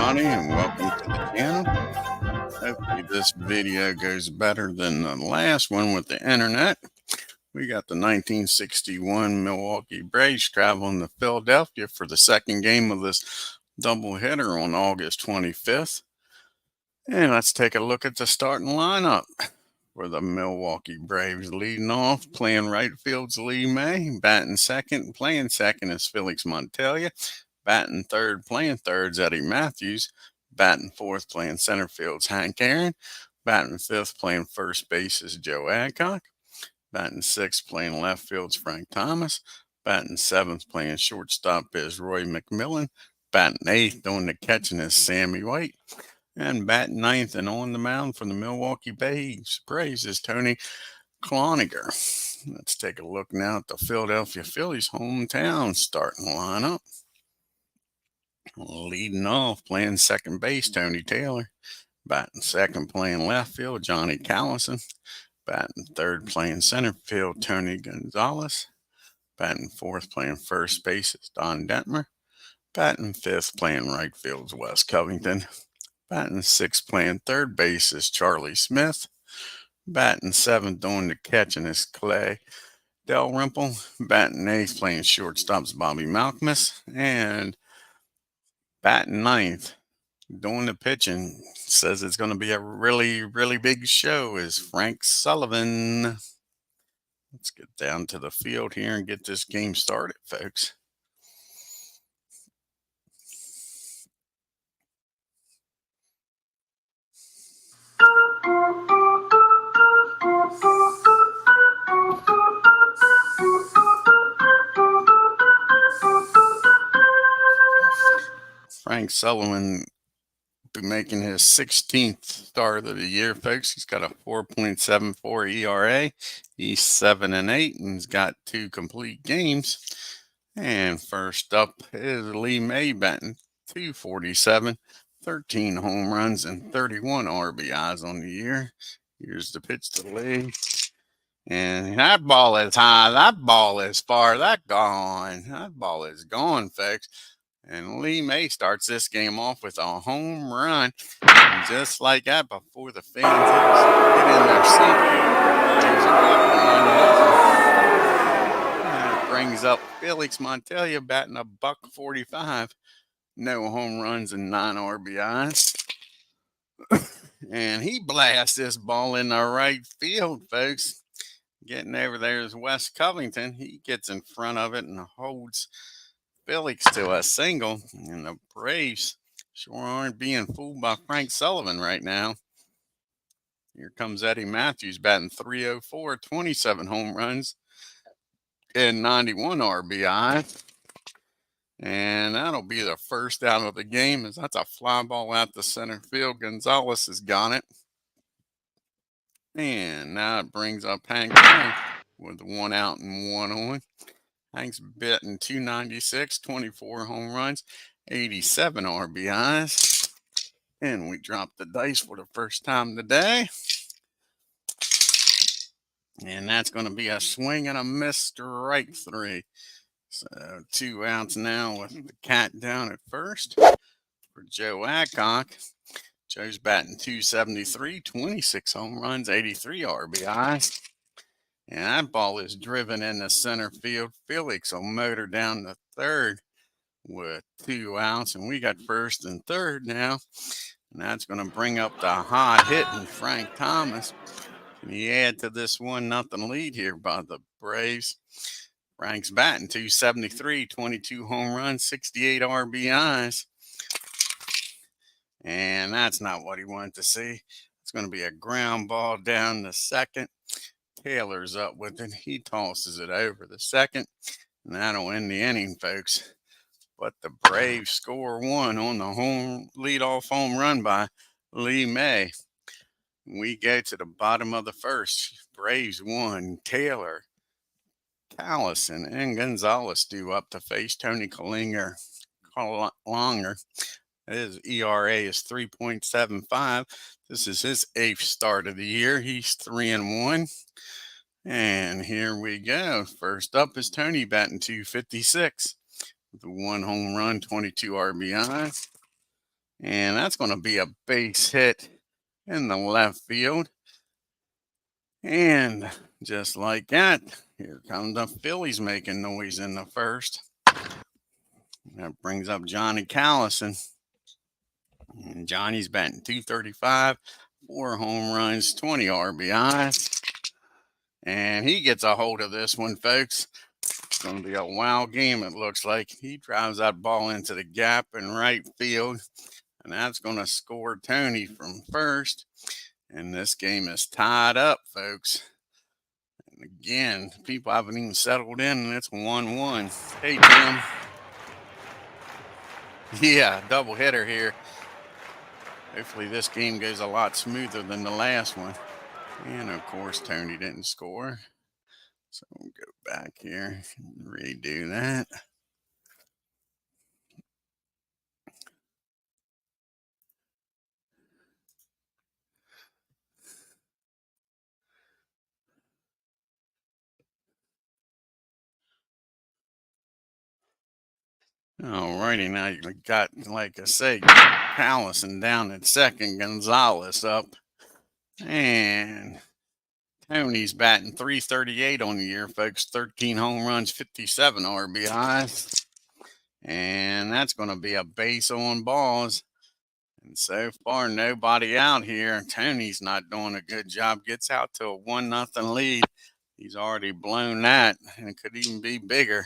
everybody, and welcome to the channel. Hopefully this video goes better than the last one with the internet. We got the 1961 Milwaukee Braves traveling to Philadelphia for the second game of this doubleheader on August 25th. And let's take a look at the starting lineup for the Milwaukee Braves. Leading off, playing right field's Lee May. Batting second, playing second is Felix Montelia. Batting third, playing third's Eddie Matthews. Batting fourth, playing center field's Hank Aaron. Batting fifth, playing first base is Joe Adcock. Batting sixth, playing left field's Frank Thomas. Batting seventh, playing shortstop is Roy McMillan. Batting eighth, doing the catching is Sammy White. And batting ninth and on the mound for the Milwaukee Braves is Tony Cloninger. Let's take a look now at the Philadelphia Phillies hometown starting lineup. Leading off, playing second base, Tony Taylor. Batting second, playing left field, Johnny Callison. Batting third, playing center field, Tony Gonzalez. Batting fourth, playing first base is Don Detmer. Batting fifth, playing right field is Wes Covington. Batting sixth, playing third base is Charlie Smith. Batting seventh, doing the catching is Clay Dalrymple. Batting eighth, playing shortstops Bobby Malcolmus. And batting ninth, doing the pitching, says it's going to be a really, really big show, is Frank Sullivan. Let's get down to the field here and get this game started, folks. Frank Sullivan be making his 16th start of the year, folks. He's got a 4.74 ERA. He's 7-8 and he's got 2 complete games. And first up is Lee May batting .247, 13 home runs and 31 RBIs on the year. Here's the pitch to Lee. And that ball is high. That ball is far. That ball is gone, folks. And Lee May starts this game off with a home run. And just like that, before the fans get in their seat, that brings up Felix Montelia batting a .145. No home runs and 9 RBIs. And he blasts this ball in the right field, folks. Getting over there is Wes Covington. He gets in front of it and holds Felix to a single, and the Braves sure aren't being fooled by Frank Sullivan right now. Here comes Eddie Matthews batting .304, 27 home runs and 91 RBI. And that'll be the first out of the game, as that's a fly ball out the center field. Gonzalez has got it. And now it brings up Hank with 1 out and 1 on. Hank's batting .296, 24 home runs, 87 RBIs. And we dropped the dice for the first time today. And that's going to be a swing and a miss, strike 3. So 2 outs now with the cat down at first for Joe Adcock. Joe's batting .273, 26 home runs, 83 RBIs. And that ball is driven in the center field. Felix will motor down to third with 2 outs. And we got first and third now. And that's going to bring up the hot hitting Frank Thomas. Can he add to this 1-0 lead here by the Braves? Frank's batting .273, 22 home runs, 68 RBIs. And that's not what he wanted to see. It's going to be a ground ball down the second. Taylor's up with it. He tosses it over the second. And that'll end the inning, folks. But the Braves score 1 on the leadoff home run by Lee May. We go to the bottom of the first. Braves 1. Taylor, Callison, and Gonzalez due up to face Tony Cloninger. His ERA is 3.75. This is his 8th start of the year. He's 3-1. And here we go. First up is Tony batting .256 with 1 home run, 22 RBIs. And that's going to be a base hit in the left field. And just like that, here comes the Phillies making noise in the first. That brings up Johnny Callison. And Johnny's batting .235, 4 home runs, 20 RBIs. And he gets a hold of this one, folks. It's going to be a wild game, it looks like. He drives that ball into the gap in right field. And that's going to score Tony from first. And this game is tied up, folks. And again, people haven't even settled in, and it's 1-1. Hey, Tim. Yeah, double hitter here. Hopefully this game goes a lot smoother than the last one. And, of course, Tony didn't score. So we'll go back here and redo that. Alrighty, now you got, like I say, Callison down at second, Gonzalez up. And Tony's batting .338 on the year, folks. 13 home runs, 57 RBIs. And that's going to be a base on balls. And so far, nobody out here. Tony's not doing a good job. Gets out to a 1-0 lead. He's already blown that, and it could even be bigger.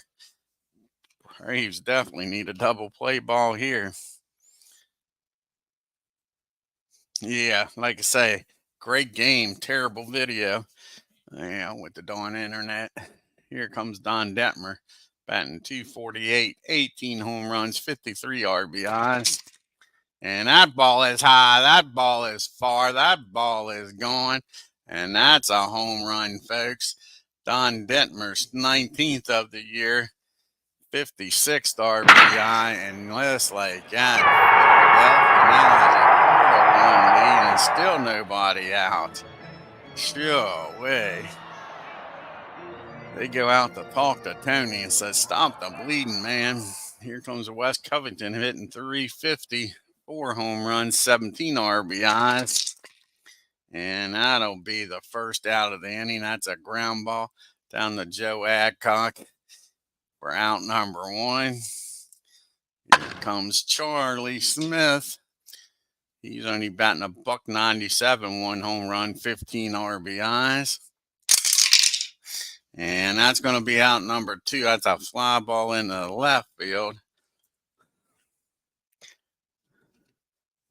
Braves definitely need a double play ball here. Yeah, like I say, great game, terrible video. Yeah, with the darn internet. Here comes Don Detmer, batting .248, 18 home runs, 53 RBIs. And that ball is high, that ball is far, that ball is gone. And that's a home run, folks. Don Detmer's 19th of the year, 56th RBI, and just like that, Philadelphia now has a 4-1 lead and still nobody out. Sure way. They go out to talk to Tony and says, "Stop the bleeding, man." Here comes Wes Covington hitting .350, 4 home runs, 17 RBIs. And that'll be the first out of the inning. That's a ground ball down to Joe Adcock. We're out number 1. Here comes Charlie Smith. He's only batting a .197, 1 home run, 15 RBIs. And that's going to be out number 2. That's a fly ball into the left field.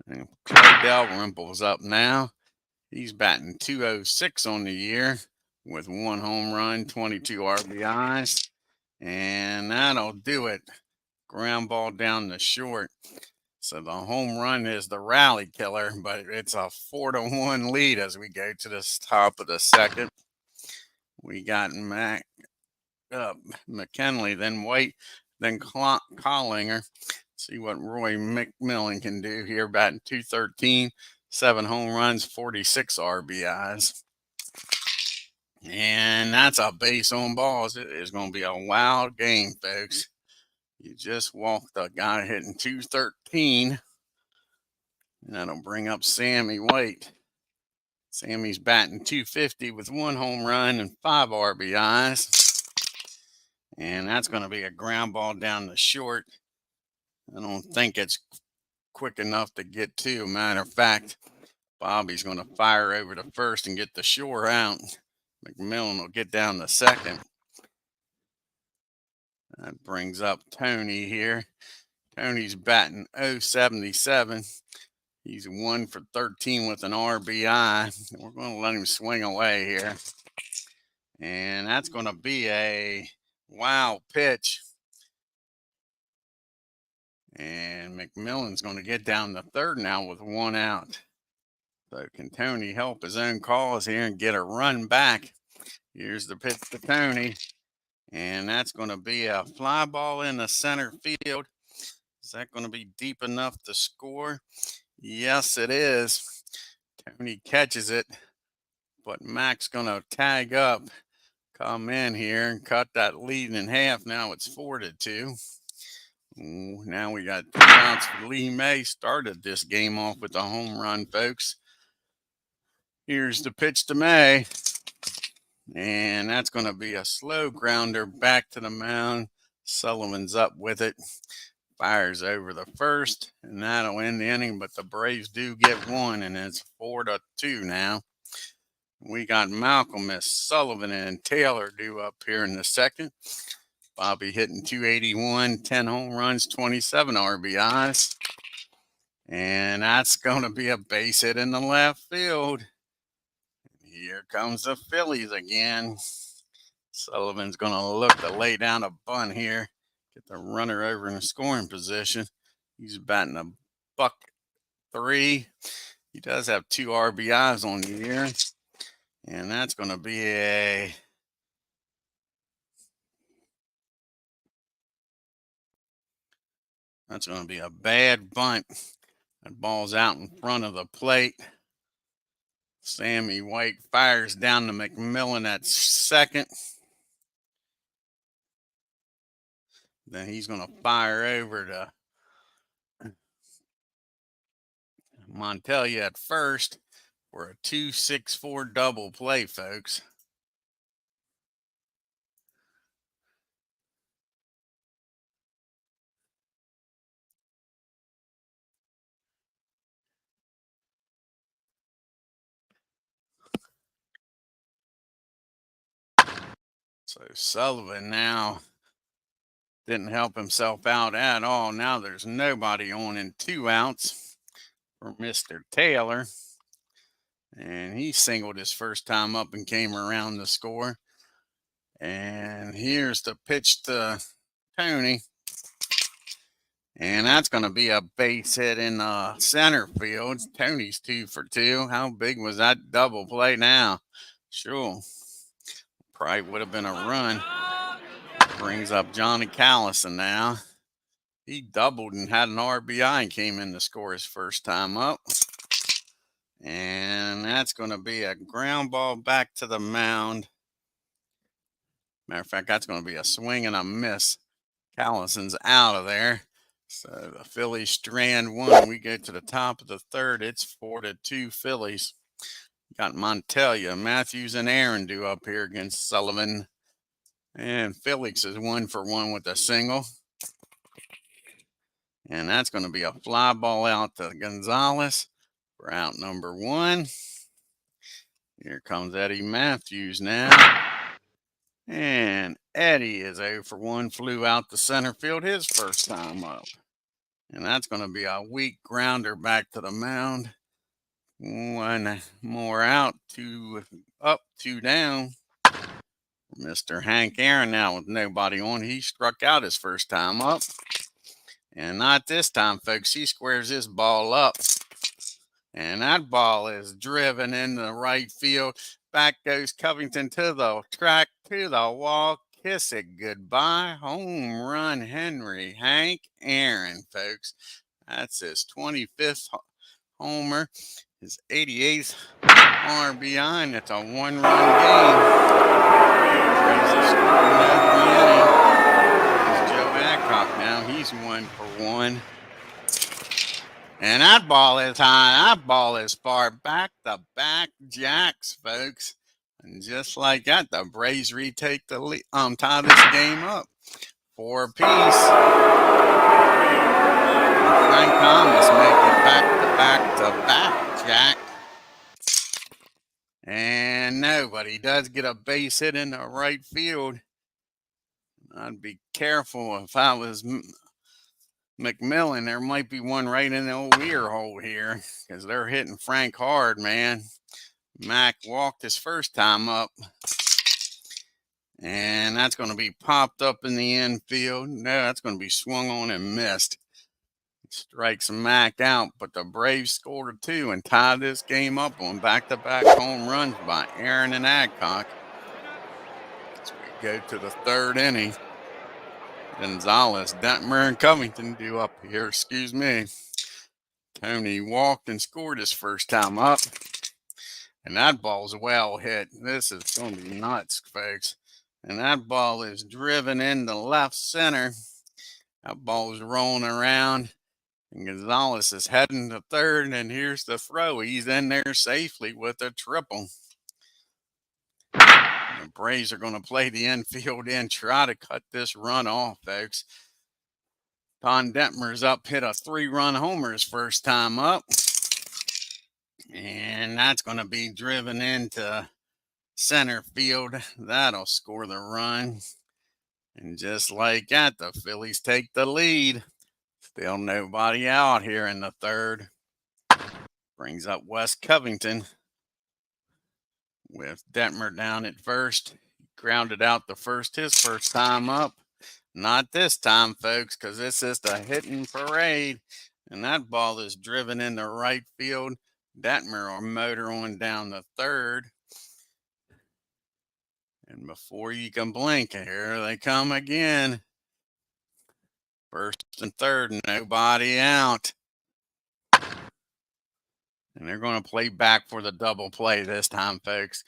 And Clay Dalrymple's up now. He's batting .206 on the year with 1 home run, 22 RBIs. And that'll do it. Ground ball down the short. So the home run is the rally killer, but it's a 4-1 lead as we go to the top of the second. We got McKinley, then White, then CLONINGER. See what Roy McMillan can do here, batting .213, 7 home runs, 46 RBIs. And that's a base on balls. It is going to be a wild game, folks. You just walked a guy hitting .213. That'll bring up Sammy White. Sammy's batting .250 with 1 home run and 5 RBIs. And that's going to be a ground ball down the short. I don't think it's quick enough to get to. Matter of fact, Bobby's going to fire over to first and get the shore out. McMillan will get down to second. That brings up Tony here. Tony's batting .077. He's 1 for 13 with an RBI. We're going to let him swing away here. And that's going to be a wild pitch. And McMillan's going to get down to third now with 1 out. So can Tony help his own cause here and get a run back? Here's the pitch to Tony. And that's going to be a fly ball in the center field. Is that going to be deep enough to score? Yes, it is. Tony catches it, but Mac's going to tag up, come in here and cut that lead in half. Now it's 4-2. Ooh, now we got 2 outs for Lee May. Started this game off with a home run, folks. Here's the pitch to May. And that's going to be a slow grounder back to the mound. Sullivan's up with it. Fires over the first, and that'll end the inning. But the Braves do get one, and it's 4-2 now. We got Malcolm, Sullivan, and Taylor due up here in the second. Bobby hitting .281, 10 home runs, 27 RBIs. And that's going to be a base hit in the left field. Here comes the Phillies again. Sullivan's going to look to lay down a bunt here. Get the runner over in a scoring position. He's batting a .3. He does have 2 RBIs on the year. And that's going to be a bad bunt. That ball's out in front of the plate. Sammy White fires down to McMillan at second. Then he's going to fire over to Montelia at first for a 2-6-4 double play, folks. So Sullivan now didn't help himself out at all. Now there's nobody on in 2 outs for Mr. Taylor. And he singled his first time up and came around to score. And here's the pitch to Tony. And that's going to be a base hit in the center field. Tony's 2 for 2. How big was that double play now? Sure. Probably would have been a run. Brings up Johnny Callison now. He doubled and had an RBI and came in to score his first time up. And that's going to be a ground ball back to the mound. Matter of fact, that's going to be a swing and a miss. Callison's out of there. So the Phillies strand 1. We go to the top of the third. It's 4-2 Phillies. Got Montelia, Matthews, and Aaron due up here against Sullivan. And Felix is 1 for 1 with a single. And that's going to be a fly ball out to Gonzalez for out number 1. Here comes Eddie Matthews now. And Eddie is 0 for 1, flew out to center field his first time up. And that's going to be a weak grounder back to the mound. 1 more out, 2 up, 2 down. Mr. Hank Aaron now with nobody on. He struck out his first time up. And not this time, folks. He squares this ball up. And that ball is driven in the right field. Back goes Covington to the track, to the wall. Kiss it goodbye. Home run, Henry Hank Aaron, folks. That's his 25th homer, his 88th RBI, and it's a 1-run game. There's Joe Adcock now. He's 1 for 1. And that ball is high. That ball is far back to back jacks, folks. And just like that, the Braves retake the lead, tie this game up 4 apiece. Frank Thomas making back to back jack. And nobody does get a base hit in the right field. I'd be careful if I was McMillan. There might be one right in the old ear hole here because they're hitting Frank hard, man. Mac walked his first time up. And that's going to be popped up in the infield. No, that's going to be swung on and missed. Strikes Mac out, but the Braves scored 2 and tied this game up on back-to-back home runs by Aaron and Adcock. As we go to the 3rd inning. Gonzalez, Detmer, and Covington due up here. Excuse me. Tony walked and scored his first time up. And that ball's well hit. This is going to be nuts, folks. And that ball is driven into left center. That ball's rolling around, and Gonzalez is heading to third, and here's the throw. He's in there safely with a triple. The Braves are going to play the infield in, try to cut this run off, folks. Don Detmer's up, hit a 3-run homer his first time up. And that's going to be driven into center field. That'll score the run. And just like that, the Phillies take the lead. Still nobody out here in the third. Brings up Wes Covington with Detmer down at first. Grounded out the first his first time up. Not this time, folks, because this is the hitting parade. And that ball is driven into right field. Detmer will motor on down the third. And before you can blink, here they come again. First and third, nobody out. And they're going to play back for the double play this time, folks,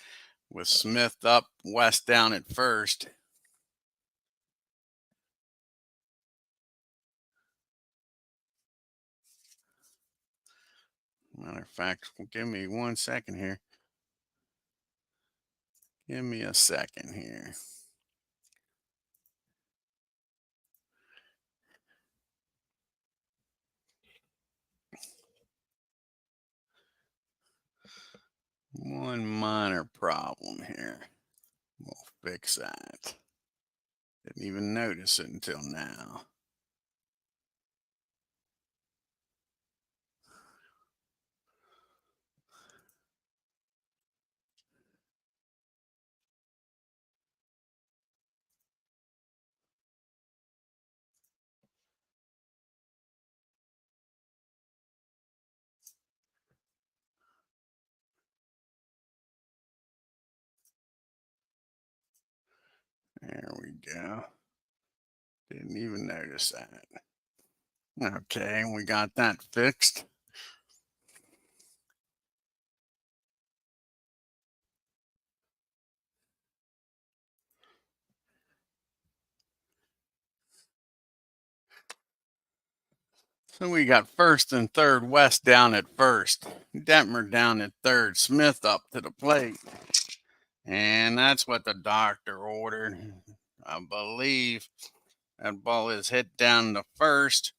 with Smith up, West down at first. Matter of fact, give me 1 second here. Give me a second here. One minor problem here. We'll fix that. Didn't even notice it until now. There we go. Didn't even notice that. Okay, we got that fixed. So we got first and third, West down at first, Detmer down at third, Smith up to the plate. And that's what the doctor ordered. I believe that ball is hit down to first.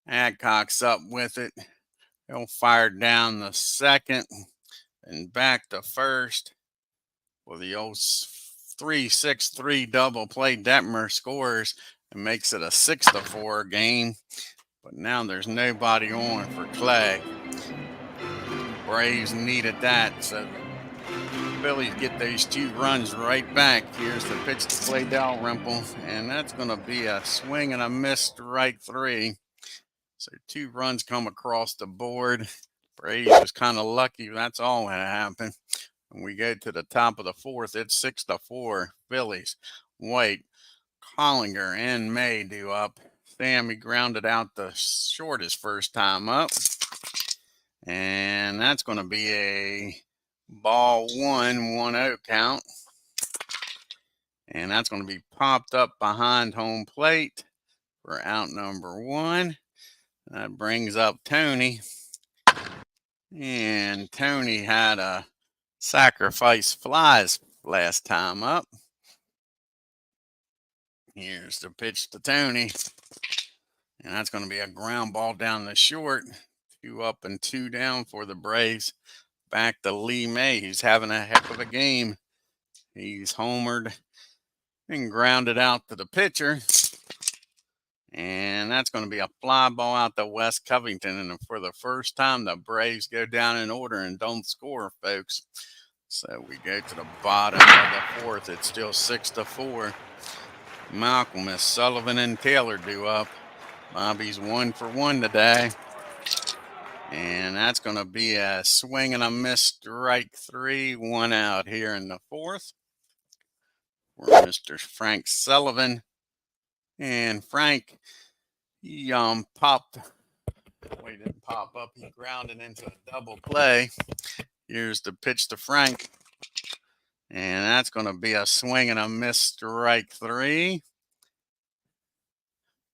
Adcock's up with it. He'll fire down the second and back to first. Well, the old 3-6-3 double play. Detmer scores and makes it a 6-4 game. But now there's nobody on for Clay. Braves needed that, so the Phillies get those 2 runs right back. Here's the pitch to play Dalrymple, and that's going to be a swing and a miss strike 3. So 2 runs come across the board. Braves was kind of lucky. That's all that happened. When we go to the top of the 4th, it's 6-4 Phillies. White, Collinger, and May do up. Sammy grounded out the shortest first time up. And that's going to be a ball 1-1-0 count. And that's going to be popped up behind home plate for out number 1. That brings up Tony. And Tony had a sacrifice flies last time up. Here's the pitch to Tony. And that's going to be a ground ball down the short. 2 up and 2 down for the Braves. Back to Lee May. He's having a heck of a game. He's homered and grounded out to the pitcher. And that's going to be a fly ball out to Wes Covington. And for the first time, the Braves go down in order and don't score, folks. So we go to the bottom of the 4th. It's still 6-4. Malcolm, as Sullivan and Taylor do up. Bobby's 1 for 1 today. And that's going to be a swing and a miss strike 3. 1 out here in the 4th for Mr. Frank Sullivan. And Frank, he popped. Well, he didn't pop up. He grounded into a double play. Here's the pitch to Frank. And that's going to be a swing and a miss strike 3.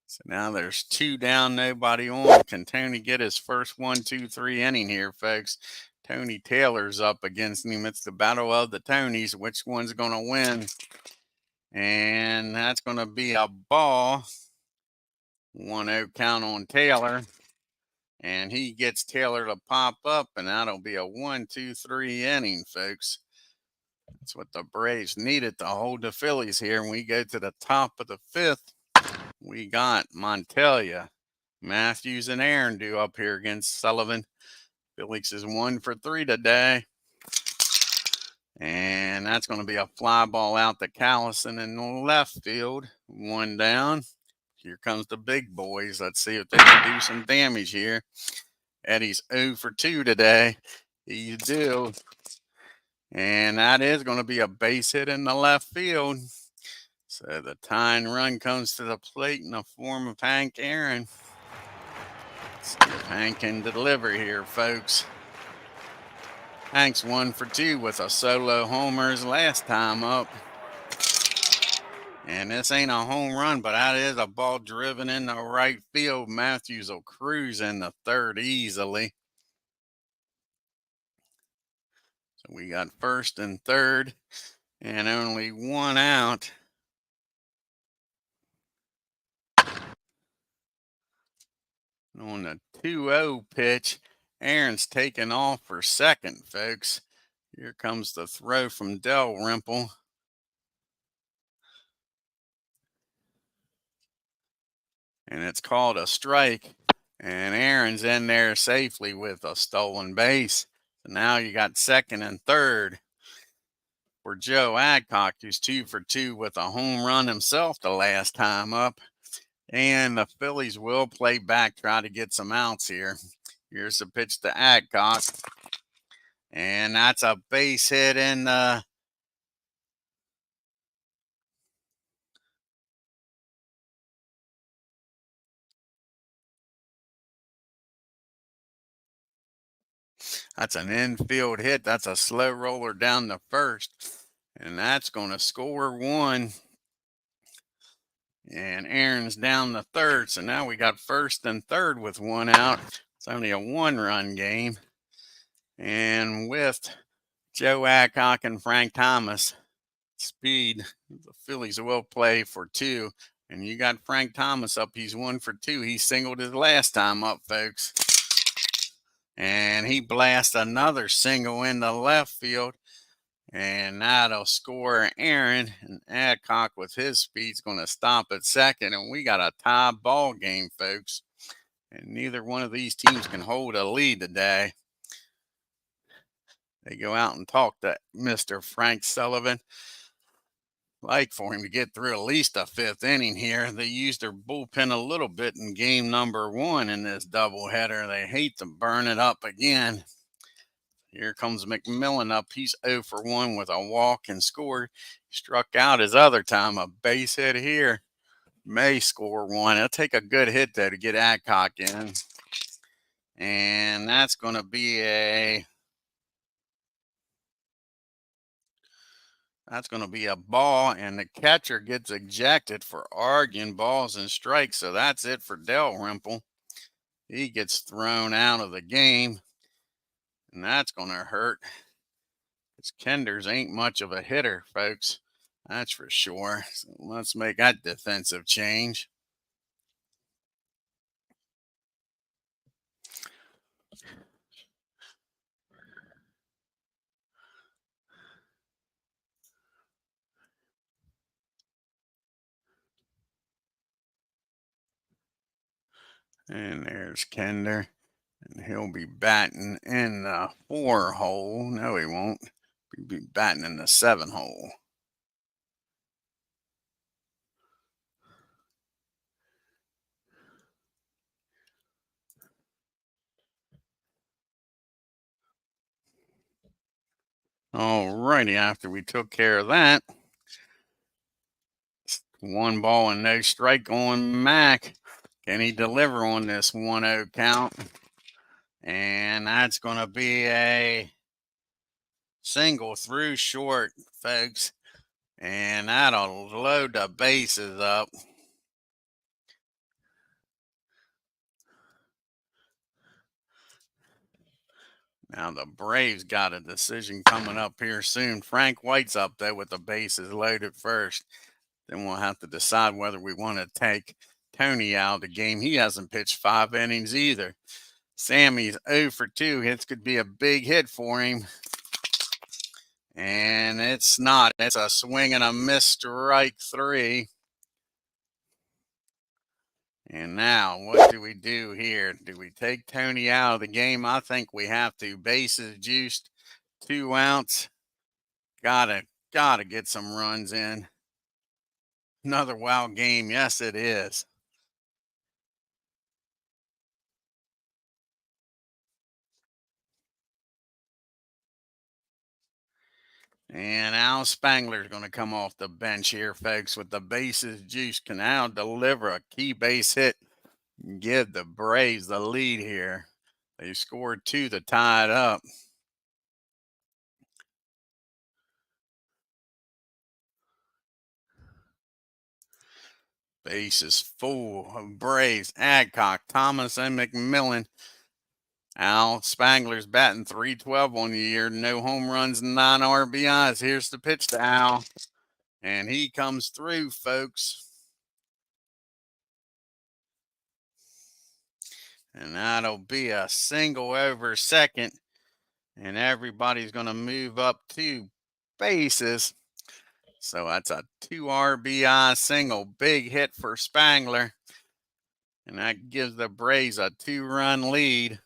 So now there's 2 down, nobody on. Can Tony get his first 1, 2, 3 inning here, folks? Tony Taylor's up against him. It's the battle of the Tonys. Which one's going to win? And that's going to be a ball. 1-0 count on Taylor. And he gets Taylor to pop up, and that'll be a 1, 2, 3 inning, folks. That's what the Braves needed to hold the Phillies here. When we go to the top of the 5th, we got Montelia, Matthews, and Aaron due up here against Sullivan. Phillies is 1 for 3 today. And that's going to be a fly ball out to Callison in left field. 1 down. Here comes the big boys. Let's see if they can do some damage here. Eddie's 0 for 2 today. He's due. And that is going to be a base hit in the left field. So the tying run comes to the plate in the form of Hank Aaron. Let's see if Hank can deliver here, folks. Hank's 1 for 2 with a solo homer his last time up. And this ain't a home run, but that is a ball driven in the right field. Matthews will cruise in the 3rd easily. So we got 1st and 3rd and only 1 out. On the 2-0 pitch, Aaron's taking off for 2nd, folks. Here comes the throw from Dalrymple. And it's called a strike. And Aaron's in there safely with a stolen base. So now you got 2nd and 3rd for Joe Adcock, who's 2 for 2 with a home run himself the last time up. And the Phillies will play back, try to get some outs here. Here's the pitch to Adcock. And that's a base hit in the that's an infield hit. That's a slow roller down the 1st. And that's going to score 1. And Aaron's down the 3rd. So now we got 1st and 3rd with 1 out. It's only a 1-run game. And with Joe Adcock and Frank Thomas, speed, the Phillies will play for 2. And you got Frank Thomas up. He's 1 for 2. He singled his last time up, folks. And he blasts another single in the left field. And that'll score Aaron. And Adcock with his speed is going to stop at 2nd. And we got a tie ball game, folks. And neither one of these teams can hold a lead today. They go out and talk to Mr. Frank Sullivan. Like for him to get through at least a 5th inning here. They used their bullpen a little bit in game number 1 in this doubleheader. They hate to burn it up again. Here comes McMillan up. He's 0 for 1 with a walk and scored. Struck out his other time. A base hit here. May score 1. It'll take a good hit, though, to get Adcock in. And that's going to be a ball, and the catcher gets ejected for arguing balls and strikes. So that's it for Dalrymple. He gets thrown out of the game, and that's going to hurt. Because Kenders ain't much of a hitter, folks. That's for sure. So let's make that defensive change. And there's Kender. And he'll be batting in the 4 hole. No, he won't. He'll be batting in the 7 hole. Alrighty, after we took care of that, 1 ball and no strike on Mac. Can he deliver on this 1-0 count? And that's going to be a single through short, folks. And that'll load the bases up. Now the Braves got a decision coming up here soon. Frank White's up there with the bases loaded first. Then we'll have to decide whether we want to take Tony out of the game. He hasn't pitched 5 innings either. Sammy's 0 for 2. Hits could be a big hit for him. And it's not. It's a swing and a miss, strike 3. And now, what do we do here? Do we take Tony out of the game? I think we have to. Bases juiced, 2 outs. Gotta get some runs in. Another wild game. Yes, it is. And Al Spangler's going to come off the bench here, folks, with the bases juiced. Can now deliver a key base hit and give the Braves the lead here. They scored 2 to tie it up. Base is full of Braves, Adcock, Thomas, and McMillan. Al Spangler's batting .312 on the year. No home runs, 9 RBIs. Here's the pitch to Al. And he comes through, folks. And that'll be a single over second. And everybody's going to move up 2 bases. So that's a 2 RBI single. Big hit for Spangler. And that gives the Braves a 2-run lead.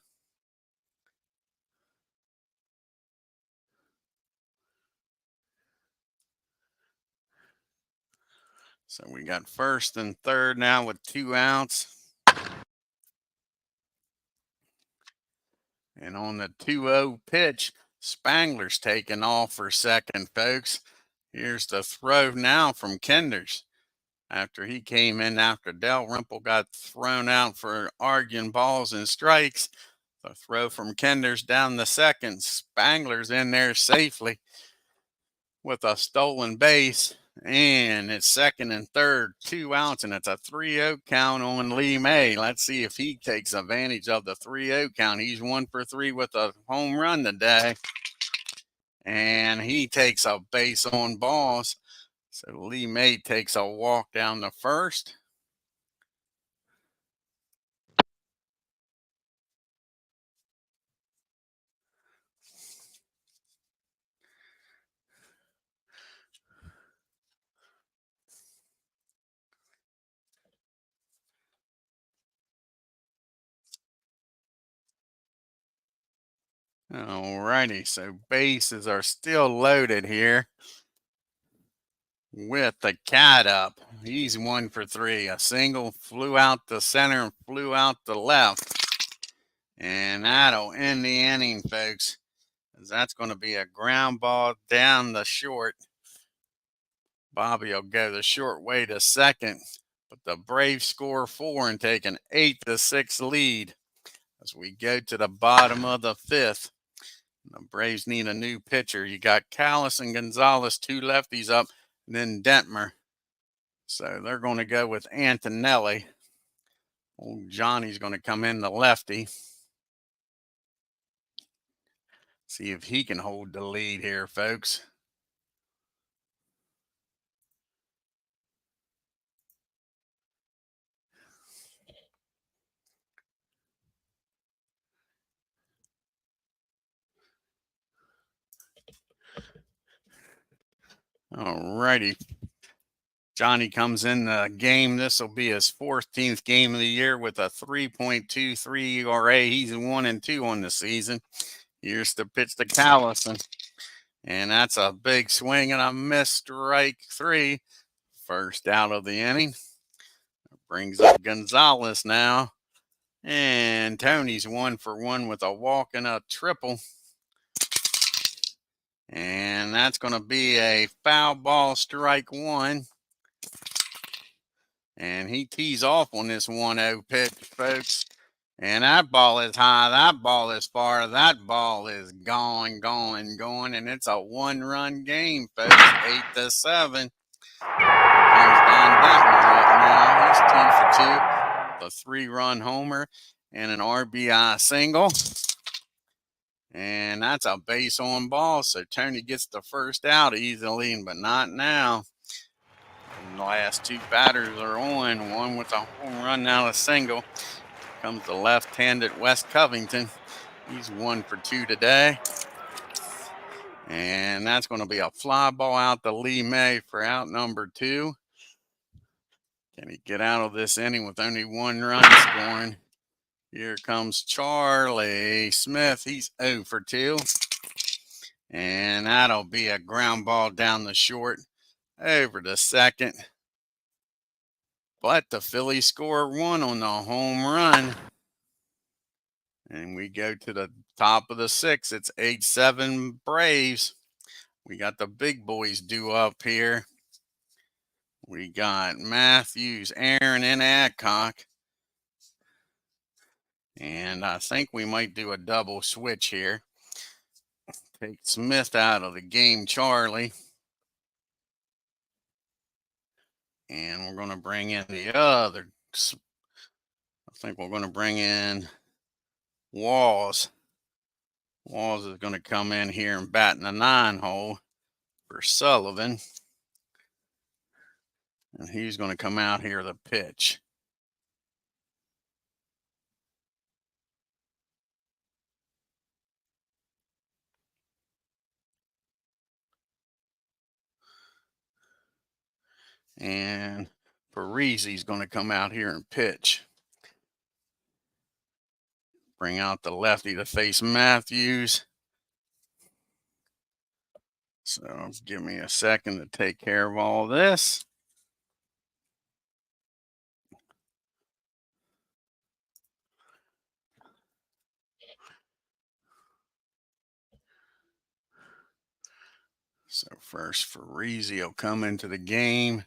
So we got first and third now with 2 outs. And on the 2-0 pitch, Spangler's taking off for second, folks. Here's the throw now from Kenders. After he came in after Dalrymple got thrown out for arguing balls and strikes. The throw from Kenders down the second. Spangler's in there safely with a stolen base. And it's second and third, 2 outs, and it's a 3-0 count on Lee May. Let's see if he takes advantage of the 3-0 count. He's 1 for 3 with a home run today. And he takes a base on balls. So Lee May takes a walk down the first. All righty, so bases are still loaded here with the cat up. He's 1 for 3. A single flew out the center and flew out the left. And that'll end the inning, folks. That's going to be a ground ball down the short. Bobby will go the short way to second. But the Braves score 4 and take an 8-6 lead as we go to the bottom of the 5th. The Braves need a new pitcher. You got Callis and Gonzalez, 2 lefties up, and then Detmer. So they're going to go with Antonelli. Old Johnny's going to come in the lefty. See if he can hold the lead here, folks. All righty. Johnny comes in the game. This will be his 14th game of the year with a 3.23 ERA. He's 1 and 2 on the season. Here's the pitch to Callison. And that's a big swing and a miss, strike 3. First out of the inning. Brings up Gonzalez now. And Tony's 1 for 1 with a walk and a triple. And that's going to be a foul ball, strike 1. And he tees off on this 1-0 pitch, folks. And that ball is high. That ball is far. That ball is going. And it's a 1-run game, folks. 8-7. Comes Don Detmer up now. He's 2 for 2. A 3-run homer and an RBI single. And that's a base on ball. So Tony gets the first out easily, but not now. And the last two batters are on. One with a home run, now a single. Comes the left-handed West Covington. He's 1 for 2 today. And that's going to be a fly ball out to Lee May for out number 2. Can he get out of this inning with only 1 run scoring? Here comes Charlie Smith. He's 0 for 2. And that'll be a ground ball down the short over to second. But the Phillies score 1 on the home run. And we go to the top of the 6th. It's 8-7 Braves. We got the big boys due up here. We got Matthews, Aaron, and Adcock. And I think we might do a double switch here. Take Smith out of the game, Charlie. And we're going to bring in the other. I think we're going to bring in Walls. Walls is going to come in here and bat in the 9 hole for Sullivan. And he's going to come out here to pitch. And Parisi's going to come out here and pitch. Bring out the lefty to face Matthews. So give me a second to take care of all this. So first, Parisi will come into the game,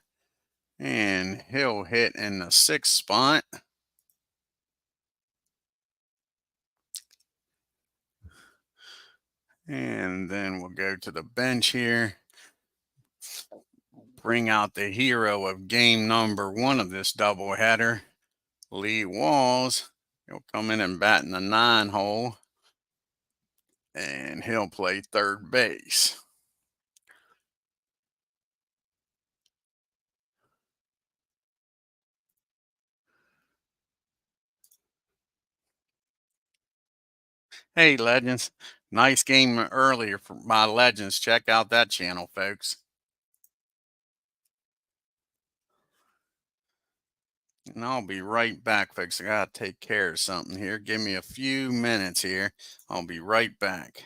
and he'll hit in the 6th spot. And then we'll go to the bench here. Bring out the hero of game number 1 of this doubleheader, Lee Walls. He'll come in and bat in the 9 hole, and he'll play third base. Hey, Legends. Nice game earlier for my Legends. Check out that channel, folks. And I'll be right back, folks. I got to take care of something here. Give me a few minutes here. I'll be right back.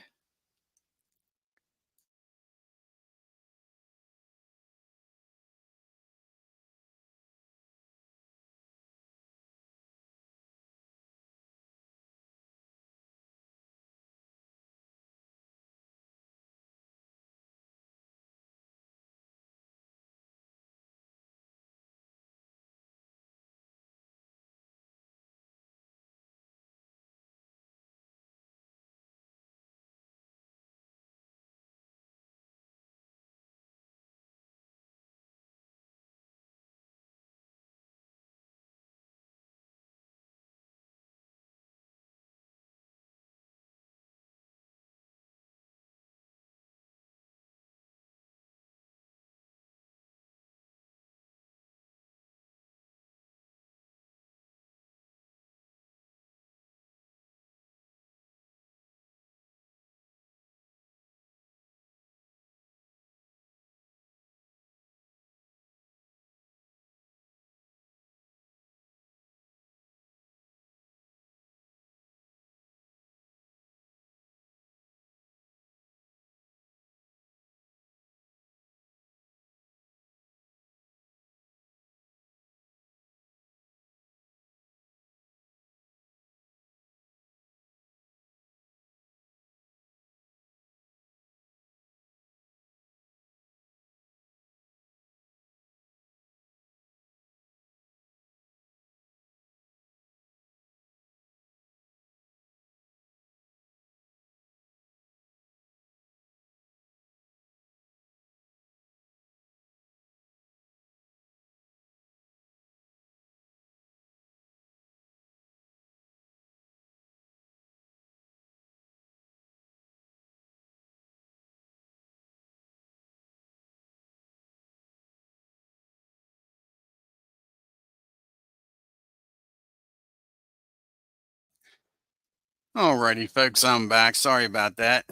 Alrighty, folks, I'm back. Sorry about that.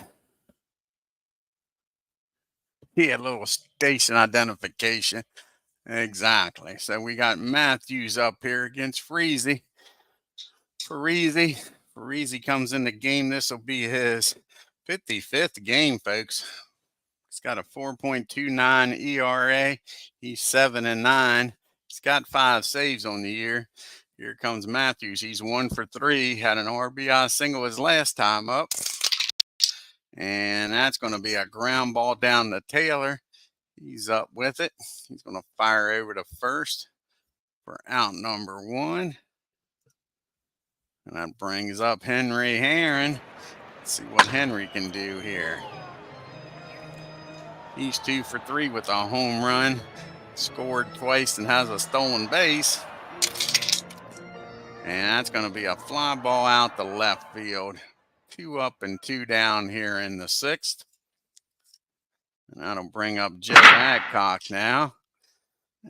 He had a little station identification. Exactly. So we got Matthews up here against Freezy. Freezy comes in the game. This will be his 55th game, folks. He's got a 4.29 ERA. He's 7-9. He's got 5 saves on the year. Here comes Matthews. He's 1 for 3. Had an RBI single his last time up. And that's going to be a ground ball down to Taylor. He's up with it. He's going to fire over to first for out number 1. And that brings up Henry Herron. Let's see what Henry can do here. He's 2 for 3 with a home run. Scored twice and has a stolen base. And that's going to be a fly ball out the left field. 2 up and 2 down here in the 6th. And that'll bring up Joe Adcock now.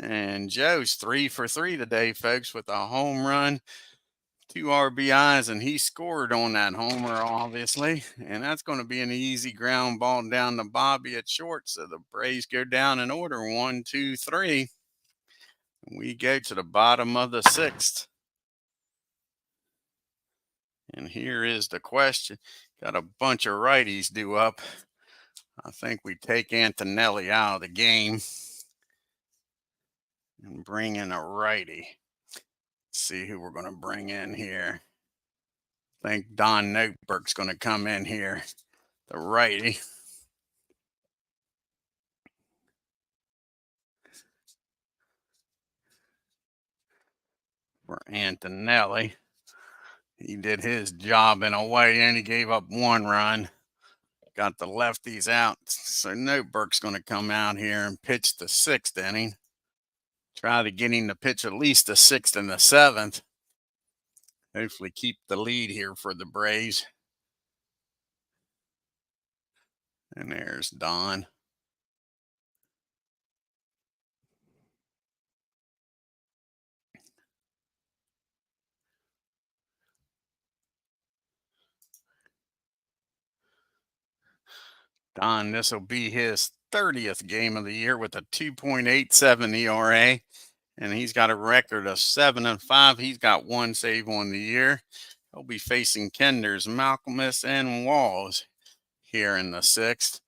And Joe's 3 for 3 today, folks, with a home run, 2 RBIs, and he scored on that homer, obviously. And that's going to be an easy ground ball down to Bobby at short. So the Braves go down in order 1, 2, 3. We go to the bottom of the 6th. And here is the question. Got a bunch of righties due up. I think we take Antonelli out of the game and bring in a righty. Let's see who we're going to bring in here. I think Don Noteberg's going to come in here, the righty. For Antonelli. He did his job in a way, and he gave up 1 run. Got the lefties out. So Noteberg's going to come out here and pitch the 6th inning. Try to get him to pitch at least the 6th and the 7th. Hopefully keep the lead here for the Braves. And there's Don. Don, this will be his 30th game of the year with a 2.87 ERA. And he's got a record of 7-5. He's got 1 save on the year. He'll be facing Kenders, Malcolmus, and Walls here in the 6th.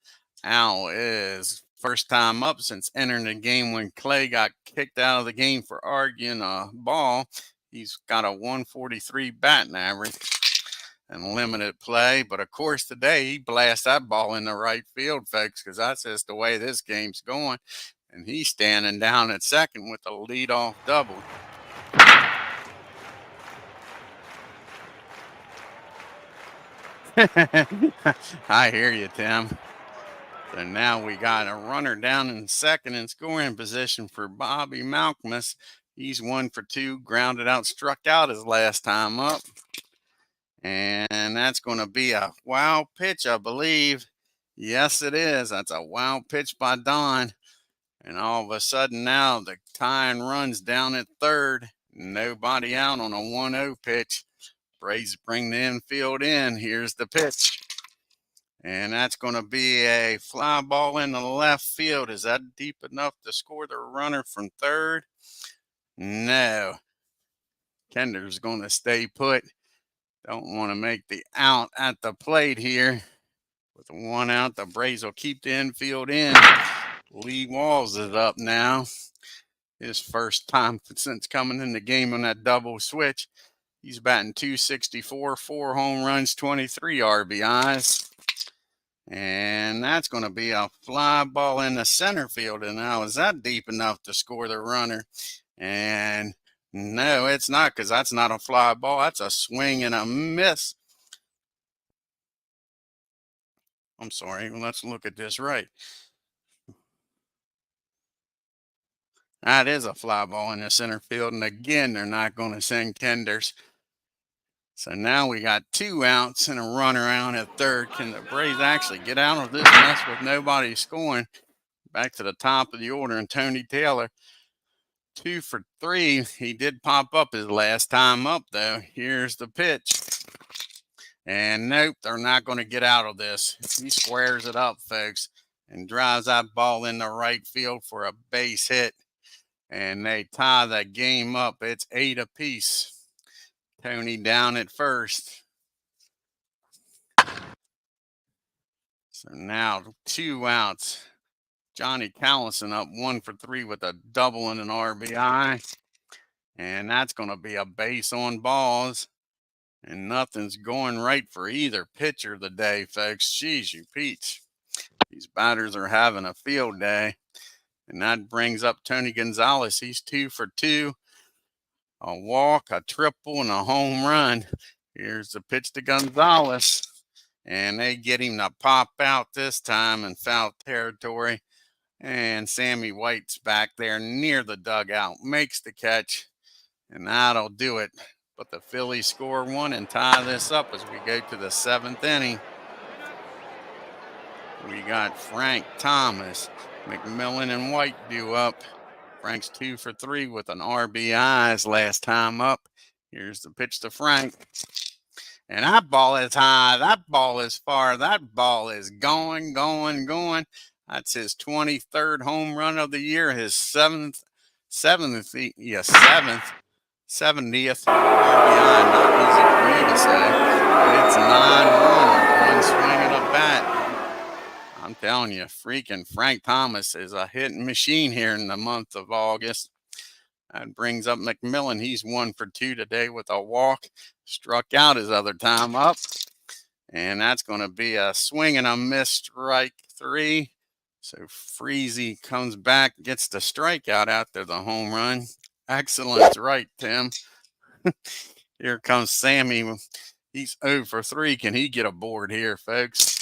Al is first time up since entering the game when Clay got kicked out of the game for arguing a ball. He's got a 143 batting average and limited play. But of course, today he blasts that ball in the right field, folks, because that's just the way this game's going. And he's standing down at second with a leadoff double. I hear you, Tim. So now we got a runner down in second in scoring position for Bobby Malcolmus. He's 1 for 2, grounded out, struck out his last time up. And that's going to be a wild pitch, I believe. Yes, it is. That's a wild pitch by Don. And all of a sudden now the tying runs down at third. Nobody out on a 1-0 pitch. Braves bring the infield in. Here's the pitch. And that's going to be a fly ball in the left field. Is that deep enough to score the runner from third? No. Kender's going to stay put. Don't want to make the out at the plate here. With 1 out, the Braves will keep the infield in. Lee Walls is up now. His first time since coming in the game on that double switch. He's batting .264, 4 home runs, 23 RBIs. And that's going to be a fly ball in the center field. And now, is that deep enough to score the runner? And no, it's not, because that's not a fly ball. That's a swing and a miss. I'm sorry. Let's look at this right. That is a fly ball in the center field. And again, they're not going to send Kenders. So now we got 2 outs and a runner out at third. Can the Braves actually get out of this mess with nobody scoring? Back to the top of the order, and Tony Taylor, 2 for 3. He did pop up his last time up, though. Here's the pitch. And nope, they're not going to get out of this. He squares it up, folks, and drives that ball in the right field for a base hit. And they tie the game up. It's 8 apiece. Tony down at first. So now 2 outs. Johnny Callison up 1 for 3 with a double and an RBI. And that's going to be a base on balls. And nothing's going right for either pitcher today, folks. Jeez, you peach. These batters are having a field day. And that brings up Tony Gonzalez. He's 2 for 2. A walk, a triple, and a home run. Here's the pitch to Gonzalez. And they get him to pop out this time in foul territory. And Sammy White's back there near the dugout, makes the catch, and that'll do it. But the Phillies score 1 and tie this up as we go to the 7th inning. We got Frank, Thomas, McMillan, and White due up. Frank's 2 for 3 with an RBI his last time up. Here's the pitch to Frank. And that ball is high. That ball is far. That ball is going. That's his 23rd home run of the year. His 70th RBI. Not easy for me to say. It's 9-1. One swing of the bat. I'm telling you, freaking Frank Thomas is a hitting machine here in the month of August. That brings up McMillan. He's 1 for 2 today with a walk. Struck out his other time up. And that's going to be a swing and a miss, strike 3. So Freezy comes back, gets the strikeout after the home run. Excellent, right, Tim. Here comes Sammy. He's 0 for 3. Can he get a board here, folks?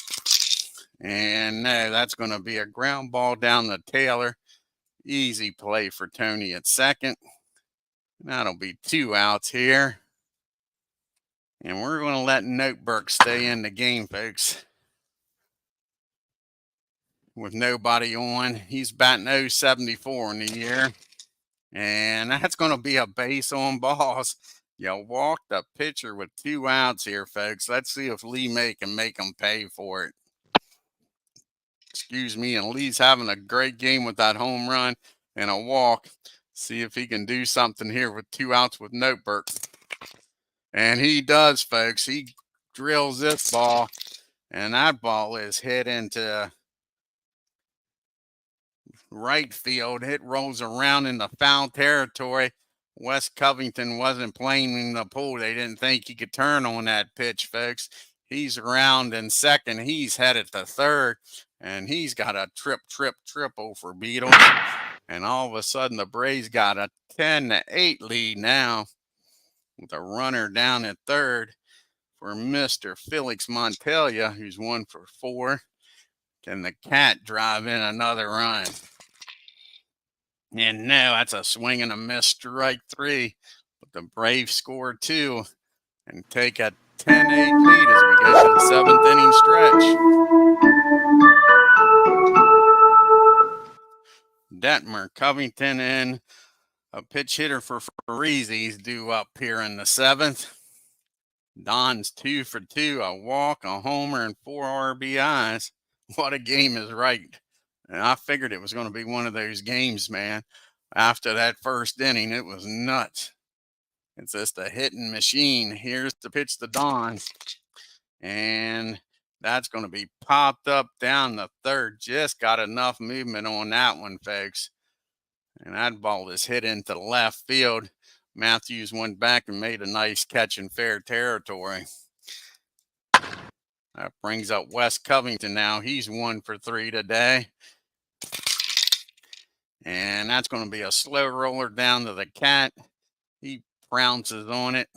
And no, that's going to be a ground ball down the Taylor. Easy play for Tony at second. That'll be 2 outs here. And we're going to let Noteberg stay in the game, folks. With nobody on. He's batting .074 in the year. And that's going to be a base on balls. You walk the pitcher with 2 outs here, folks. Let's see if Lee May can make him pay for it. Excuse me. And Lee's having a great game with that home run and a walk. See if he can do something here with 2 outs with Noteberg. And he does, folks. He drills this ball. And that ball is hit into right field. It rolls around in the foul territory. Wes Covington wasn't playing in the pool. They didn't think he could turn on that pitch, folks. He's around in second. He's headed to third. And he's got a triple for Beatles. And all of a sudden, the Braves got a 10-8 lead now with a runner down at third for Mr. Felix Montelia, who's 1 for 4. Can the Cat drive in another run? And no, that's a swing and a miss, strike 3. But the Braves score 2 and take a 10-8 lead as we go to the 7th inning stretch. Detmer, Covington, and a pitch hitter for Freezy's due up here in the 7th. Don's 2 for 2, a walk, a homer, and 4 RBIs. What a game is right. And I figured it was going to be one of those games, man. After that first inning, it was nuts. It's just a hitting machine. Here's the pitch to Don. And that's going to be popped up down the third. Just got enough movement on that one, folks. And that ball is hit into left field. Matthews went back and made a nice catch in fair territory. That brings up Wes Covington now. He's 1 for 3 today. And that's going to be a slow roller down to the Cat. He pounces on it,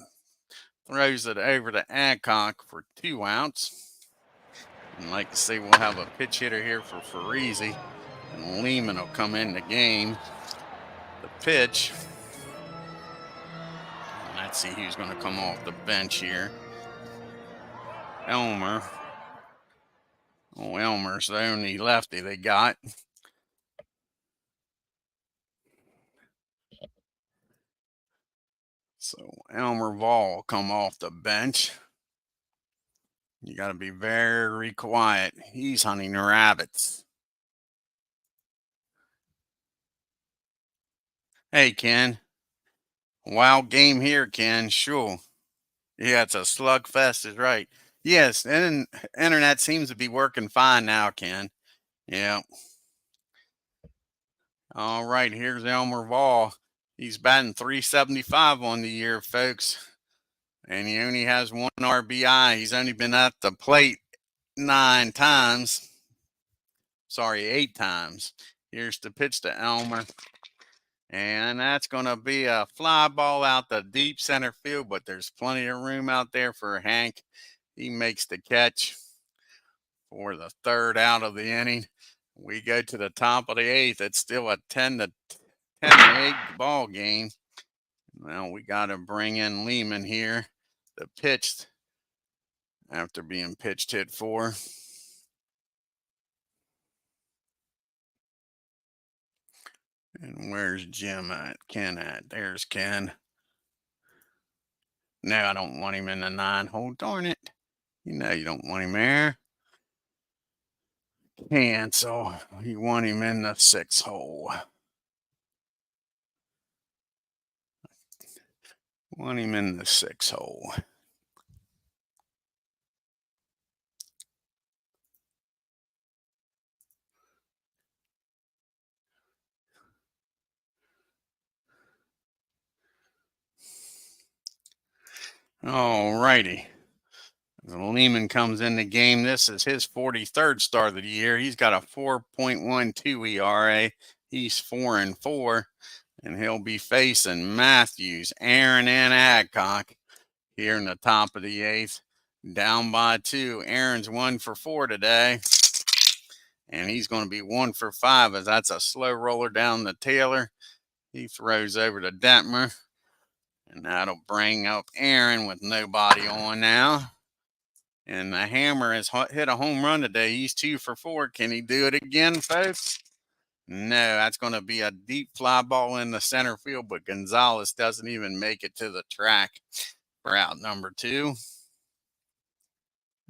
throws it over to Adcock for 2 outs. And like I say, we'll have a pitch hitter here for Freezy. And Lehman will come in the game. The pitch. Let's see who's going to come off the bench here. Elmer. Oh, Elmer's the only lefty they got. So Elmer Vaughn will come off the bench. You got to be very quiet. He's hunting rabbits. Hey, Ken. Wild game here, Ken. Sure. Yeah, it's a slugfest, is right. Yes, and internet seems to be working fine now, Ken. Yeah. All right, here's Elmer Ball. He's batting 375 on the year, folks. And he only has one RBI. He's only been at the plate 9 times. Sorry, 8 times. Here's the pitch to Elmer. And that's going to be a fly ball out the deep center field, but there's plenty of room out there for Hank. He makes the catch for the third out of the inning. We go to the top of the eighth. It's still a 10-8 ball game. Now we got to bring in Lehman here. The pitch after being pitched hit for. And where's Jim at? Ken at? There's Ken. No, I don't want him in the 9-hole. Darn it. You know you don't want him there. Cancel. You want him in the 6-hole. Want him in the 6-hole. All righty. Lehman comes in the game. This is his 43rd start of the year. He's got a 4.12 ERA. He's 4-4, and he'll be facing Matthews, Aaron, and Adcock here in the top of the eighth. Down by 2. Aaron's 1-for-4 today, and he's going to be 1-for-5 as that's a slow roller down to Taylor. He throws over to Detmer, and that'll bring up Aaron with nobody on now. And the Hammer has hit a home run today. He's 2-for-4. Can he do it again, folks? No, that's going to be a deep fly ball in the center field, but Gonzalez doesn't even make it to the track for out number 2.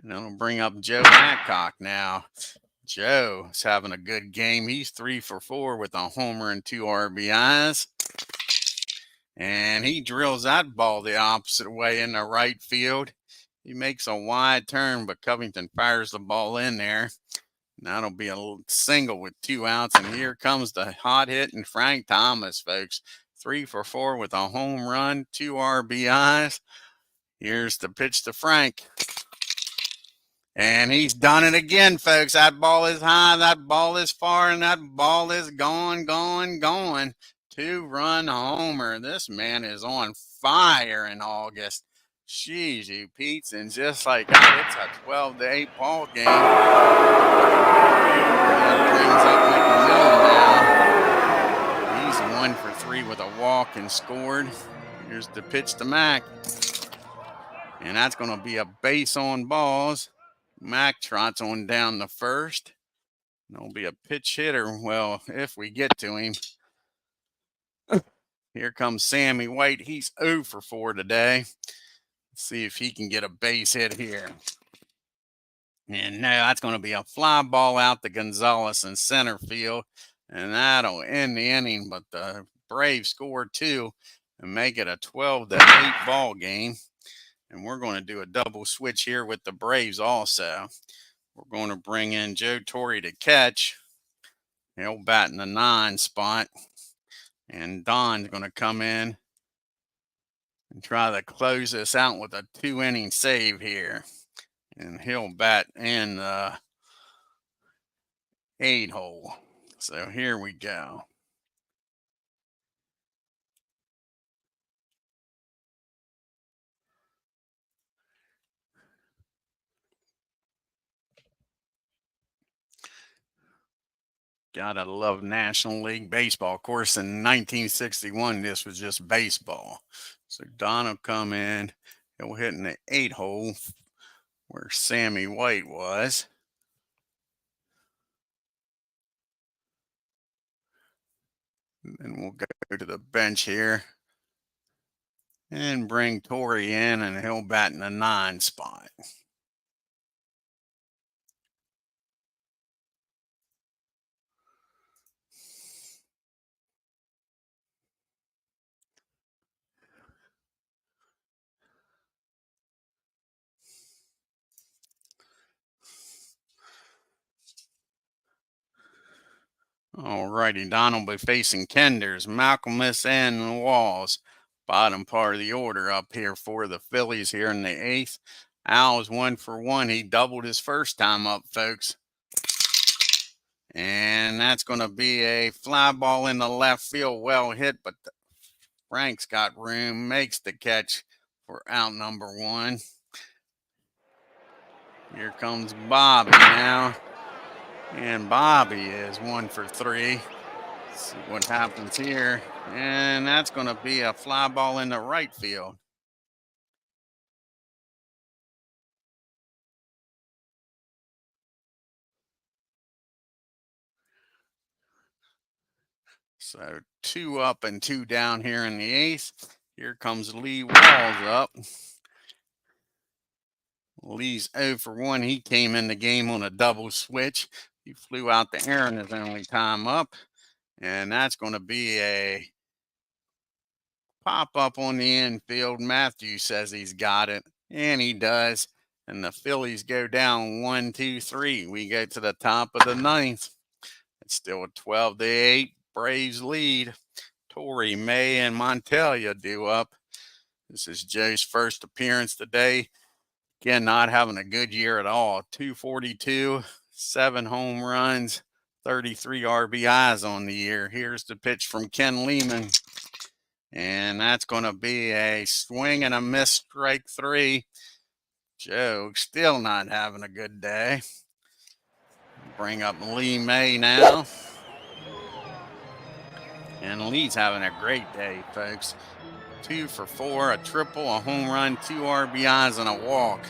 And that'll bring up Joe Adcock now. Joe's having a good game. He's 3-for-4 with a homer and 2 RBIs. And he drills that ball the opposite way in the right field. He makes a wide turn, but Covington fires the ball in there. That'll be a single with 2 outs. And here comes the hot hitting Frank Thomas, folks. 3-for-4 with a home run, 2 RBIs. Here's the pitch to Frank. And he's done it again, folks. That ball is high, that ball is far, and that ball is gone. 2-run homer. This man is on fire in August. Jeez, you Pete's, and just like that, it's a 12-8 ball game. That brings up McMillan now. He's 1-for-3 with a walk and scored. Here's the pitch to Mac. And that's going to be a base on balls. Mac trots on down the first. There'll be a pitch hitter. Well, if we get to him. Here comes Sammy White. He's 0-for-4 today. Let's see if he can get a base hit here. And now that's going to be a fly ball out to Gonzalez in center field. And that'll end the inning. But the Braves score 2 and make it a 12-8 ball game. And we're going to do a double switch here with the Braves also. We're going to bring in Joe Torre to catch. He'll bat in the 9 spot. And Don's going to come in and try to close this out with a 2-inning save here. And he'll bat in the 8-hole. So here we go. Gotta love National League Baseball. Of course, in 1961, this was just baseball. So Don will come in. He'll hit in the 8-hole where Sammy White was. And we'll go to the bench here and bring Torrey in, and he'll bat in the 9 spot. Alrighty, Don will be facing Kenders, Malcolmus, and Walls. Bottom part of the order up here for the Phillies here in the 8th. Al's 1-for-1. He doubled his first time up, folks. And that's going to be a fly ball in the left field. Well hit, but Frank's got room. Makes the catch for out number 1. Here comes Bobby now. And Bobby is 1-for-3. See what happens here. And that's going to be a fly ball in the right field. So 2 up and 2 down here in the 8th. Here comes Lee Walls up. Lee's 0-for-1. He came in the game on a double switch. He flew out the air in his only time up. And that's going to be a pop up on the infield. Matthews says he's got it. And he does. And the Phillies go down 1-2-3. We go to the top of the 9th. It's still a 12-8 Braves lead. Torrey, May, and Montelia due up. This is Joe's first appearance today. Again, not having a good year at all. 242, 7 home runs, 33 RBIs on the year. Here's the pitch from Ken Lehman. And that's going to be a swing and a miss, strike 3. Joe still not having a good day. Bring up Lee May now. And Lee's having a great day, folks. 2-for-4, a triple, a home run, 2 RBIs, and a walk.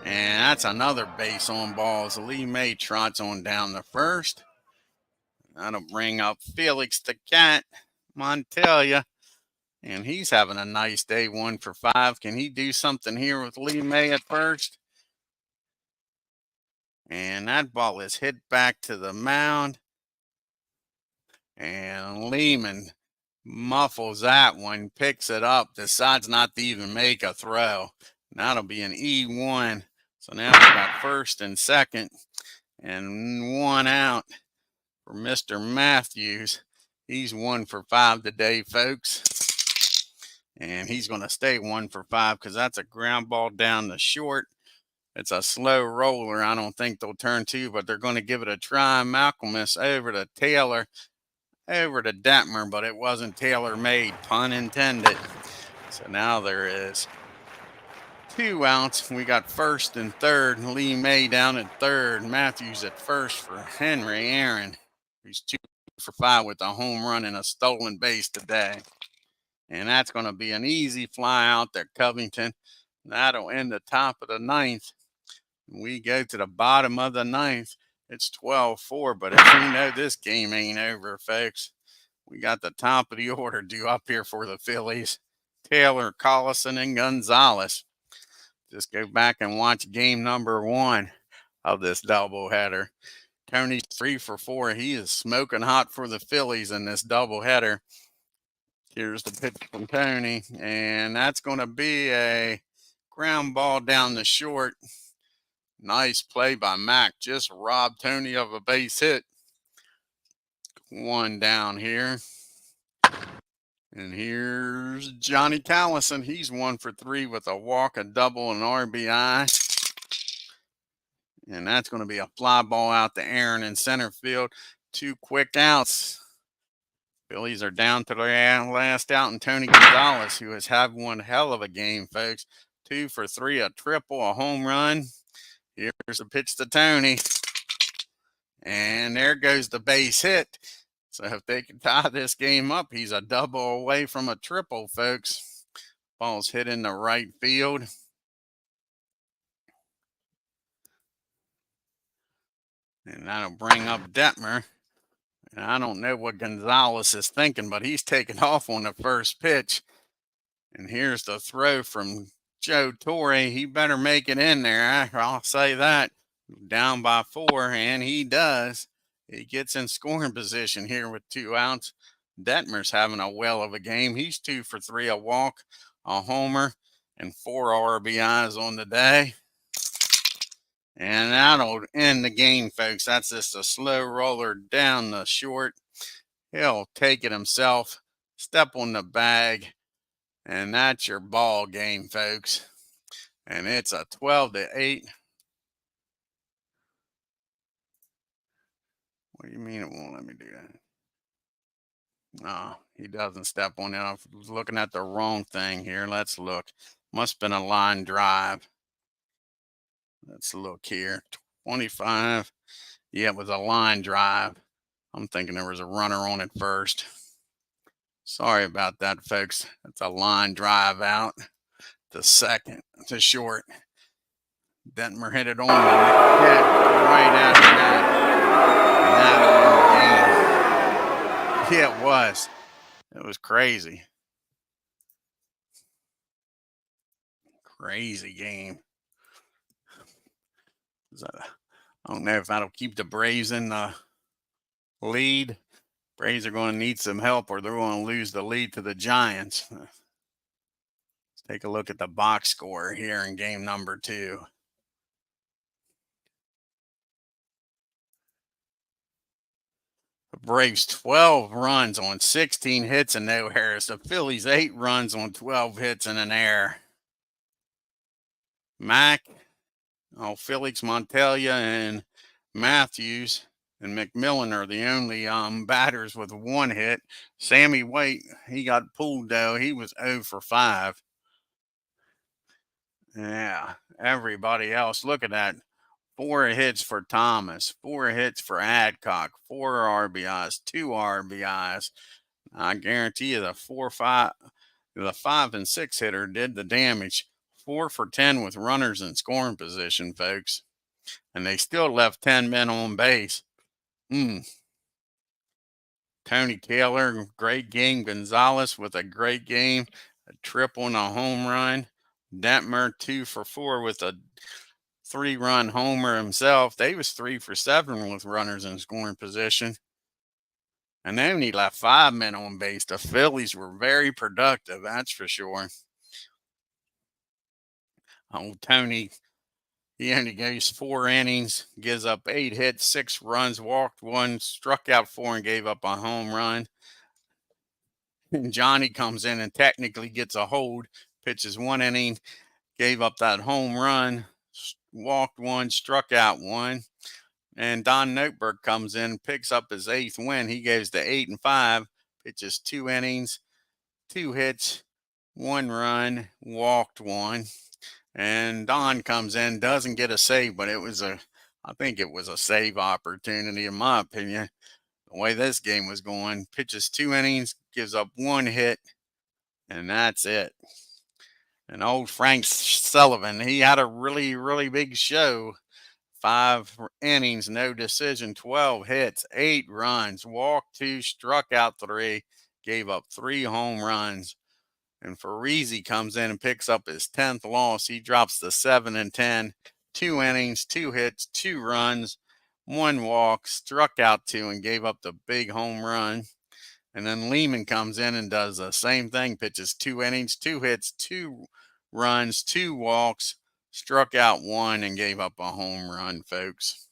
And that's another base on balls. Lee May trots on down the first. That'll bring up Felix the Cat, Montelia. And he's having a nice day, 1-for-5. Can he do something here with Lee May at first? And that ball is hit back to the mound. And Lehman muffles that one, picks it up, decides not to even make a throw. That'll be an E1. So now we've got first and second and 1 out for Mr. Matthews. He's 1-for-5 today, folks. And he's going to stay 1-for-5 because that's a ground ball down the short. It's a slow roller. I don't think they'll turn 2, but they're going to give it a try. Malcolmus over to Taylor. Over to Detmer, but it wasn't tailor-made, pun intended. So now there is 2 outs. We got first and third. Lee May down at third. Matthews at first for Henry Aaron, who's 2-for-5 with a home run and a stolen base today. And that's going to be an easy fly out there, Covington. That'll end the top of the 9th. We go to the bottom of the 9th. It's 12-4, but as you know, this game ain't over, folks. We got the top of the order due up here for the Phillies. Taylor, Collison, and Gonzalez. Just go back and watch game number 1 of this doubleheader. Tony's 3-for-4. He is smoking hot for the Phillies in this doubleheader. Here's the pitch from Tony, and that's going to be a ground ball down the short. Nice play by Mac. Just robbed Tony of a base hit. 1 down here. And here's Johnny Callison. He's 1-for-3 with a walk, a double, and RBI. And that's going to be a fly ball out to Aaron in center field. 2 quick outs. Phillies are down to their last out, and Tony Gonzalez, who has had one hell of a game, folks. 2-for-3, a triple, a home run. Here's a pitch to Tony. And there goes the base hit. So if they can tie this game up, he's a double away from a triple, folks. Ball's hit in the right field. And that'll bring up Detmer. And I don't know what Gonzalez is thinking, but he's taking off on the first pitch. And here's the throw from Joe Torre. He better make it in there. I'll say that. Down by 4, and he does. He gets in scoring position here with 2 outs. Detmer's having a well of a game. He's 2-for-3, a walk, a homer, and 4 RBIs on the day. And that'll end the game, folks. That's just a slow roller down the short. He'll take it himself, step on the bag, and that's your ball game, folks. And it's a 12-8. What do you mean it won't let me do that? No, he doesn't step on it. I was looking at the wrong thing here. Let's look. Must have been a line drive. Let's look here. 25. Yeah, it was a line drive. I'm thinking there was a runner on it first. Sorry about that, folks. It's a line drive out to second to short. Detmer hit it on the head right after that. And that won the game. Yeah, it was. It was crazy. Crazy game. I don't know if that'll keep the Braves in the lead. Braves are going to need some help or they're going to lose the lead to the Giants. Let's take a look at the box score here in game number 2. The Braves 12 runs on 16 hits and no errors. The Phillies 8 runs on 12 hits and an error. Felix Montelia and Matthews and McMillan are the only batters with 1 hit. Sammy White, he got pulled though. He was 0 for 5. Yeah, everybody else, look at that. 4 hits for Thomas, 4 hits for Adcock, 4 RBIs, 2 RBIs. I guarantee you the 5 and 6 hitter did the damage. 4 for 10 with runners in scoring position, folks. And they still left 10 men on base. Tony Taylor, great game. Gonzalez with a great game. A triple and a home run. Detmer 2 for 4 with a 3-run homer himself. They was 3 for 7 with runners in scoring position. And they only left 5 men on base. The Phillies were very productive, that's for sure. Tony, he only goes 4 innings, gives up 8 hits, 6 runs, walked 1, struck out 4, and gave up a home run. And Johnny comes in and technically gets a hold, pitches 1 inning, gave up that home run, walked 1, struck out 1. And Don Noteberg comes in, picks up his 8th win. He goes to 8-5, pitches 2 innings, 2 hits, 1 run, walked 1. And Don comes in, doesn't get a save, but I think it was a save opportunity in my opinion. The way this game was going, pitches 2 innings, gives up 1 hit, and that's it. And old Frank Sullivan, he had a really, really big show. 5 innings, no decision, 12 hits, 8 runs, walked 2, struck out 3, gave up 3 home runs. And Farese comes in and picks up his 10th loss. He drops to 7-10, 2 innings, 2 hits, 2 runs, 1 walk, struck out 2, and gave up the big home run. And then Lehman comes in and does the same thing, pitches 2 innings, 2 hits, 2 runs, 2 walks, struck out 1, and gave up a home run, folks.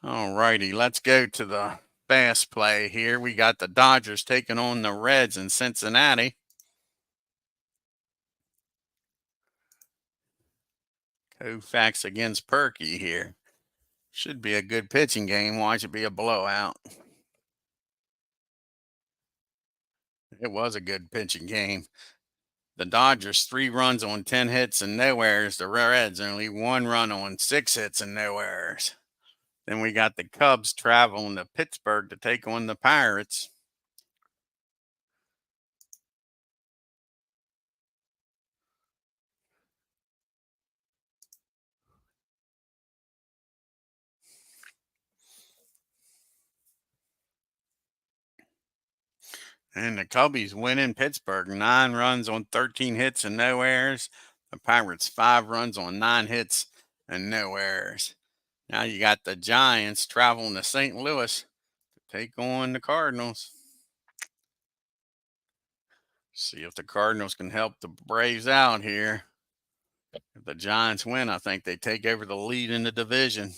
All righty, let's go to the fast play here. We got the Dodgers taking on the Reds in Cincinnati. Koufax against Perky here. Should be a good pitching game. Why should it be a blowout? It was a good pitching game. The Dodgers 3 runs on 10 hits and no errors. The Reds only 1 run on 6 hits and no errors. Then we got the Cubs traveling to Pittsburgh to take on the Pirates. And the Cubbies win in Pittsburgh. 9 runs on 13 hits and no errors. The Pirates 5 runs on 9 hits and no errors. Now you got the Giants traveling to St. Louis to take on the Cardinals. See if the Cardinals can help the Braves out here. If the Giants win, I think they take over the lead in the division.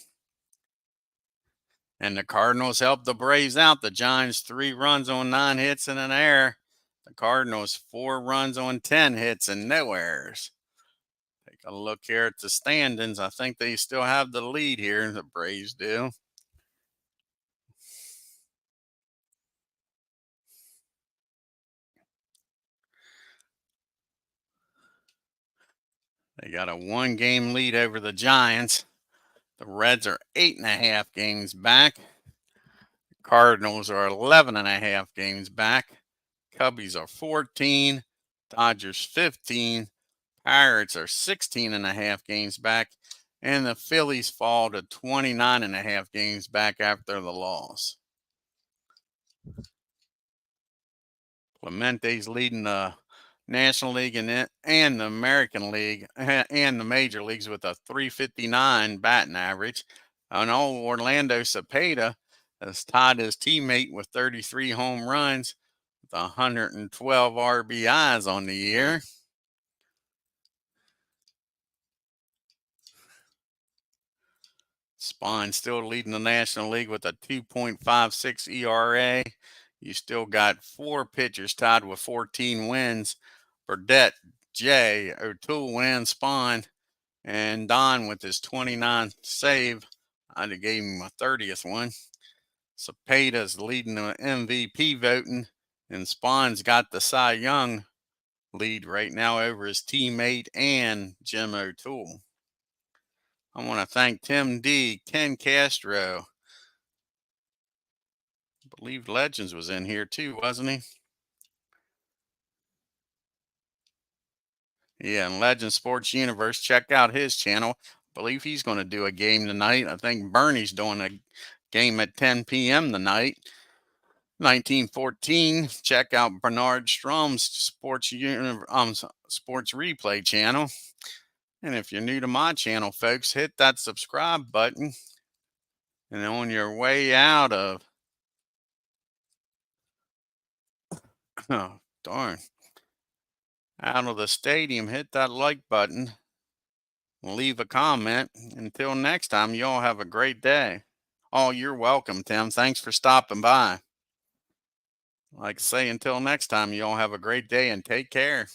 And the Cardinals helped the Braves out. The Giants 3 runs on 9 hits and an error. The Cardinals 4 runs on 10 hits and no errors. Take a look here at the standings. I think they still have the lead here. The Braves do. They got a 1-game lead over the Giants. The Reds are 8.5 games back. Cardinals are 11.5 games back. Cubbies are 14. Dodgers 15. Pirates are 16.5 games back. And the Phillies fall to 29.5 games back after the loss. Clemente's leading the National League and the American League and the major leagues with a .359 batting average. And old Orlando Cepeda has tied his teammate with 33 home runs with 112 RBIs on the year. Spahn still leading the National League with a 2.56 ERA. You still got 4 pitchers tied with 14 wins. Burdette, Jay, O'Toole, and Spahn. And Don with his 29th save. I'd have gave him a 30th one. Cepeda's leading the MVP voting. And Spahn's got the Cy Young lead right now over his teammate and Jim O'Toole. I want to thank Tim D, Ken Castro. I believe Legends was in here too, wasn't he? Yeah, and Legend Sports Universe. Check out his channel. I believe he's going to do a game tonight. I think Bernie's doing a game at 10 p.m. tonight. 1914. Check out Bernard Strom's sports replay channel. And if you're new to my channel, folks, hit that subscribe button. And on your way out of, oh, darn, out of the stadium, hit that like button. Leave a comment. Until next time, y'all have a great day. Oh, you're welcome, Tim. Thanks for stopping by. Like I say, until next time, y'all have a great day and take care.